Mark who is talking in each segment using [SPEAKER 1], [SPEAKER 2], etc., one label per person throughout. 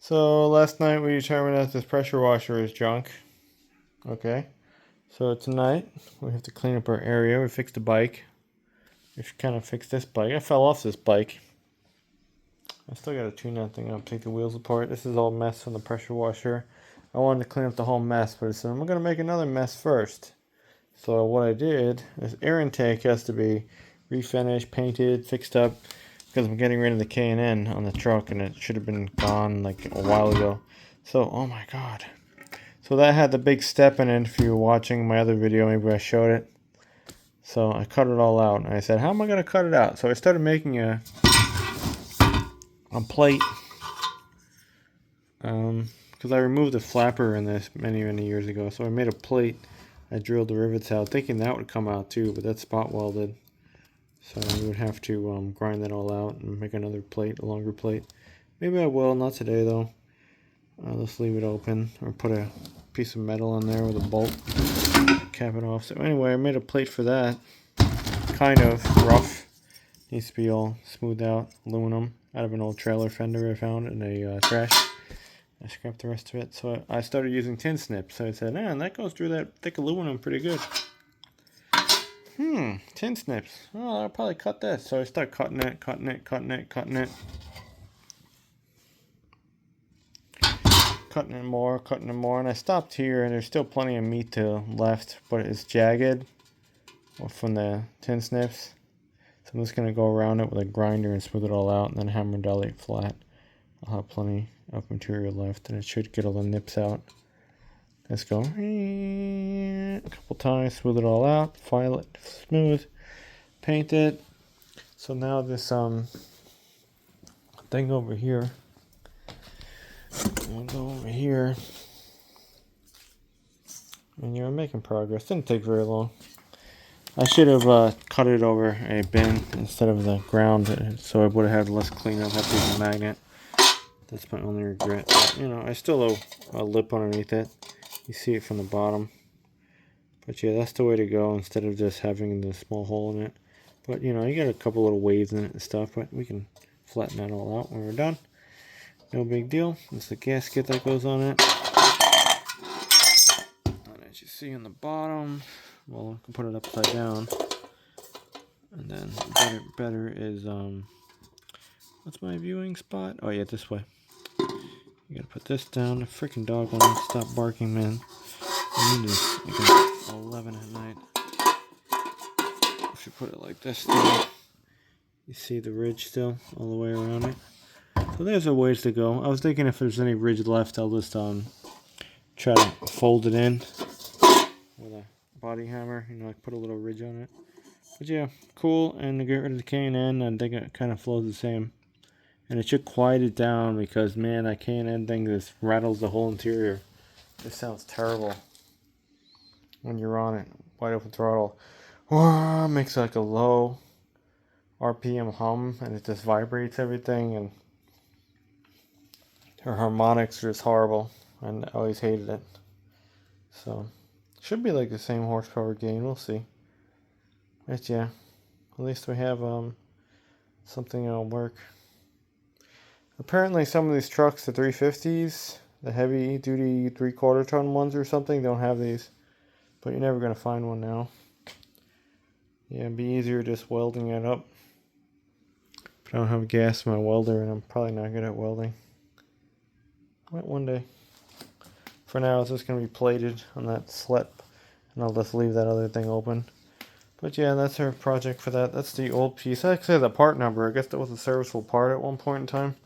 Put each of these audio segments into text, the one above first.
[SPEAKER 1] So last night we determined that this pressure washer is junk. Okay. So tonight we have to clean up our area. We fixed the bike. We should kind of fix this bike. I fell off this bike. I still gotta tune that thing up, take the wheels apart. This is all mess from the pressure washer. I wanted to clean up the whole mess, but I said I'm gonna make another mess first. So what I did, this air intake has to be refinished, painted, fixed up, because I'm getting rid of the K&N on the truck, and it should have been gone like a while ago. So, oh my god. So that had the big step in it. If you were watching my other video, maybe I showed it. So I cut it all out, and I said, how am I going to cut it out? So I started making a plate, because I removed the flapper in this many years ago. So I made a plate. I drilled the rivets out, thinking that would come out too, but that's spot welded. So we would have to grind that all out and make another plate, a longer plate. Maybe I will, not today though. Let's leave it open, or put a piece of metal in there with a bolt, cap it off. So anyway, I made a plate for that. Kind of rough. Needs to be all smoothed out. Aluminum out of an old trailer fender I found in a trash. I scrapped the rest of it. So I started using tin snips. So I said, man, that goes through that thick aluminum pretty good. Tin snips. Oh, I'll probably cut this. So I start cutting it. Cutting it more, and I stopped here, and there's still plenty of meat left, but it's jagged from the tin snips. So I'm just going to go around it with a grinder and smooth it all out, and then hammer and dilate flat. I'll have plenty of material left, and it should get all the nips out. Let's go a couple times, smooth it all out, file it smooth, paint it. So now this thing over here, I'll go over here, and I'm making progress. Didn't take very long. I should have cut it over a bin instead of the ground, so I would have had less cleanup. Have to use a magnet. That's my only regret. But, I still have a lip underneath it. You see it from the bottom. But yeah, that's the way to go instead of just having the small hole in it. But you got a couple little waves in it and stuff, but we can flatten that all out when we're done. No big deal. It's the gasket that goes on it. And as you see on the bottom, well, I can put it upside down. And then better is, what's my viewing spot? Oh yeah, this way. You gotta put this down. The freaking dog won't stop barking, man. I need this. Like 11 at night. I should put it like this still. You see the ridge still all the way around it. So there's a ways to go. I was thinking if there's any ridge left, I'll just try to fold it in with a body hammer. Like put a little ridge on it. But yeah, cool. And to get rid of the K&N, I think it kind of flows the same. And it should quiet it down because, man, that K&N thing just rattles the whole interior. This sounds terrible when you're on it. Wide open throttle. Makes like a low RPM hum, and it just vibrates everything, and her harmonics are just horrible, and I always hated it. So, should be like the same horsepower gain, we'll see. But yeah, at least we have something that'll work. Apparently some of these trucks, the 350s, the heavy duty 3/4 ton ones or something, don't have these. But you're never going to find one now. Yeah, it'd be easier just welding it up. But I don't have gas in my welder, and I'm probably not good at welding. Might one day. For now, it's just going to be plated on that slit, and I'll just leave that other thing open. But yeah, that's our project for that. That's the old piece. I actually have the part number. I guess that was a serviceable part at one point in time.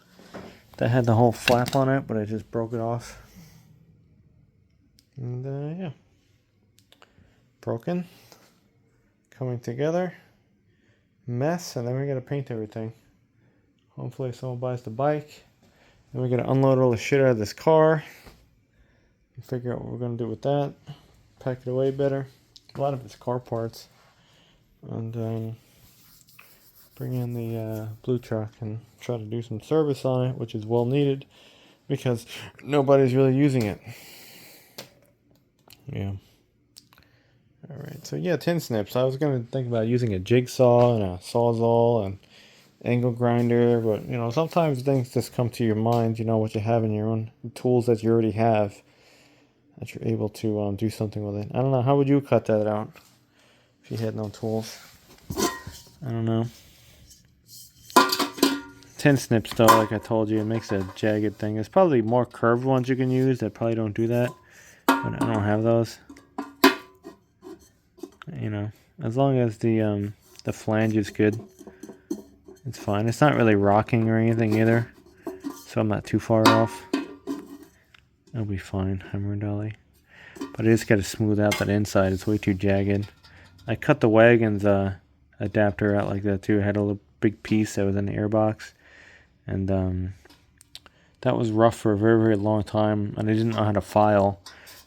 [SPEAKER 1] That had the whole flap on it, but I just broke it off. And yeah. Broken. Coming together. Mess, and then we gotta paint everything. Hopefully someone buys the bike. Then we gotta unload all the shit out of this car. And figure out what we're gonna do with that. Pack it away better. A lot of it's car parts. And bring in the blue truck and try to do some service on it, which is well needed because nobody's really using it. Yeah. Alright, so yeah, tin snips. I was going to think about using a jigsaw and a sawzall and angle grinder, but you know, sometimes things just come to your mind, you know, what you have in your own tools that you already have, that you're able to do something with it. I don't know, how would you cut that out if you had no tools? I don't know. Tin snips though, like I told you, it makes a jagged thing. There's probably more curved ones you can use that probably don't do that, but I don't have those. You know, as long as the flange is good, it's fine. It's not really rocking or anything either, so I'm not too far off. It'll be fine, hammer and dolly. But I just got to smooth out that inside. It's way too jagged. I cut the wagon's adapter out like that too. I had a little big piece that was in the airbox, and that was rough for a very, very long time, and I didn't know how to file.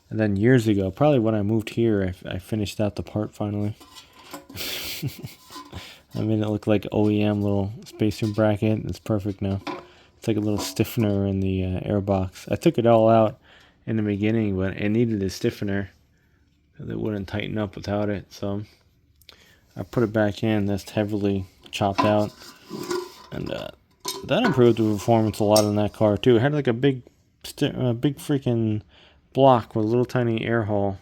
[SPEAKER 1] And then years ago, probably when I moved here, I finished out the part finally. I made it look like OEM little spacer bracket. It's perfect now. It's like a little stiffener in the airbox. I took it all out in the beginning, but it needed a stiffener because it wouldn't tighten up without it. So I put it back in. That's heavily chopped out, and that improved the performance a lot in that car too. It had like a big freaking block with a little tiny air hole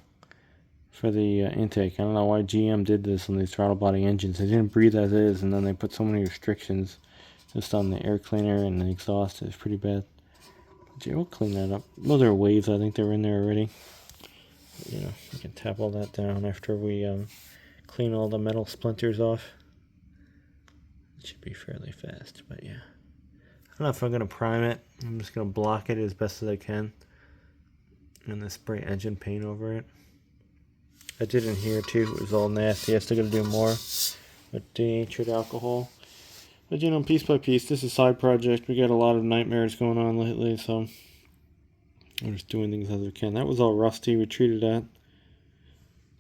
[SPEAKER 1] for the intake. I don't know why GM did this on these throttle body engines. They didn't breathe as is, and then they put so many restrictions just on the air cleaner and the exhaust. It's pretty bad. But we'll clean that up. Those are waves. I think they're in there already. But, you know, we can tap all that down after we clean all the metal splinters off. It should be fairly fast, but yeah. I don't know if I'm going to prime it. I'm just going to block it as best as I can and then spray engine paint over it. I did in here too. It was all nasty. I still got to do more with denatured alcohol. But you know, piece by piece, this is a side project. We got a lot of nightmares going on lately, so we're just doing things as we can. That was all rusty. We treated that,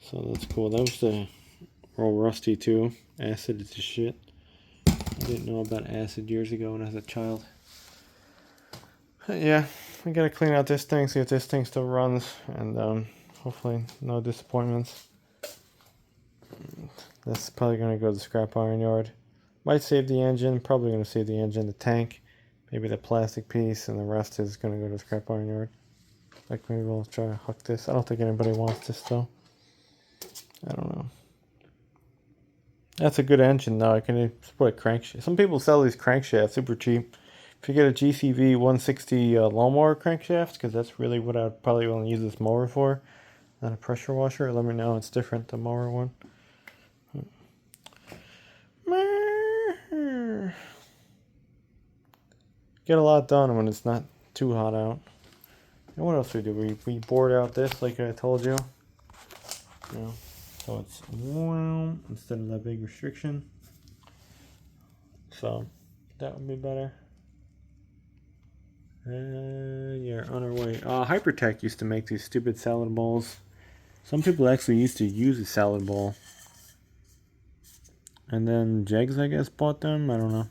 [SPEAKER 1] so that's cool. That was the all rusty too. Acid is the shit. I didn't know about acid years ago when I was a child. But yeah, we gotta clean out this thing, see if this thing still runs, and hopefully no disappointments. This is probably gonna go to the scrap iron yard. Might save the engine, probably going to save the engine, the tank, maybe the plastic piece, and the rest is going to go to the scrap iron yard. Like maybe we'll try to hook this. I don't think anybody wants this though. I don't know. That's a good engine though. I can support a crankshaft. Some people sell these crankshafts super cheap. If you get a GCV 160 lawnmower crankshaft, because that's really what I'd probably want to use this mower for, not a pressure washer, let me know. It's different, the mower one. Get a lot done when it's not too hot out. And what else we do? We bored out this like I told you. You know, so it's warm instead of that big restriction. So that would be better. Yeah, on our way. Hypertech used to make these stupid salad bowls. Some people actually used to use a salad bowl. And then Jegs, I guess, bought them. I don't know.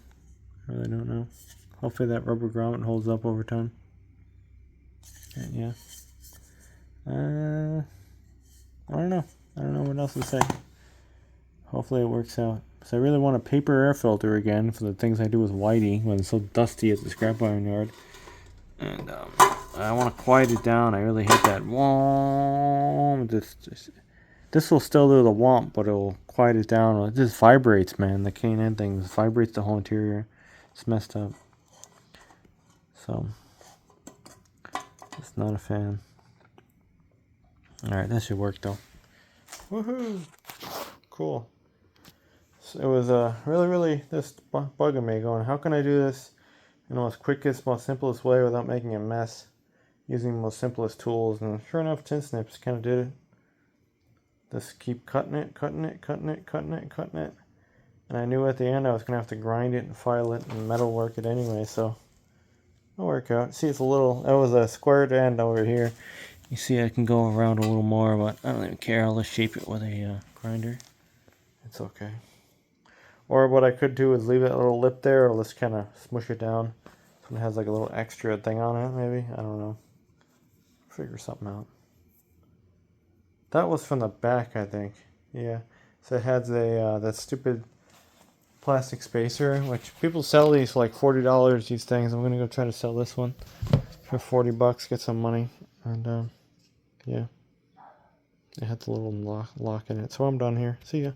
[SPEAKER 1] I really don't know. Hopefully that rubber grommet holds up over time. And yeah. I don't know. I don't know what else to say. Hopefully it works out. So I really want a paper air filter again for the things I do with Whitey when it's so dusty at the scrap iron yard. And I want to quiet it down. I really hate that womp. This will still do the womp, but it will quiet it down. It just vibrates, man. The K&N thing vibrates the whole interior. It's messed up. So, just not a fan. Alright, that should work though. Woohoo! Cool. So it was really just bugging me, going, how can I do this in the most quickest, most simplest way without making a mess, using the most simplest tools? And sure enough, tin snips kind of did it. Just keep cutting it. And I knew at the end I was going to have to grind it and file it and metal work it anyway, so it'll work out. See, it's a little, that was a squared end over here. You see I can go around a little more, but I don't even care. I'll just shape it with a grinder. It's okay. Or what I could do is leave that little lip there, or just kind of smush it down so it has like a little extra thing on it, maybe. I don't know. Figure something out. That was from the back, I think. Yeah. So it has a that stupid plastic spacer, which people sell these for like $40. These things. I'm gonna go try to sell this one for $40. Get some money, and yeah, it had the little lock in it. So I'm done here. See ya.